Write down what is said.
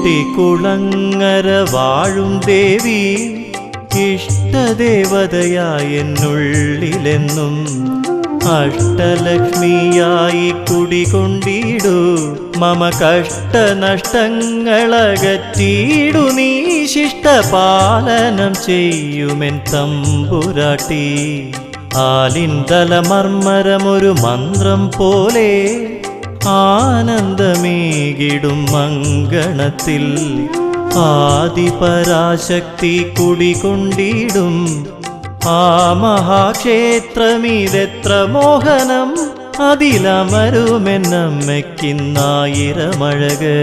ഇഷ്ടികുളങ്ങര വാഴും ദേവി ഇഷ്ടദേവതയായെന്നുള്ളിലെന്നും അഷ്ടലക്ഷ്മിയായി കുടികൊണ്ടിടൂ മമ കഷ്ടനഷ്ടങ്ങളകറ്റിയിടു നീ ശിഷ്ടപാലനം ചെയ്യുമെൻ തമ്പുരാട്ടി ആലിന്തലമർമ്മരമൊരു മന്ത്രം പോലെ ആനന്ദമേകിടും അങ്കണത്തിൽ ആദിപരാശക്തി കുടികൊണ്ടിടും ആ മഹാക്ഷേത്രമിതെത്ര മോഹനം അതിലമരുമെന്നമ്മയ്ക്കിന്നായിരമഴക്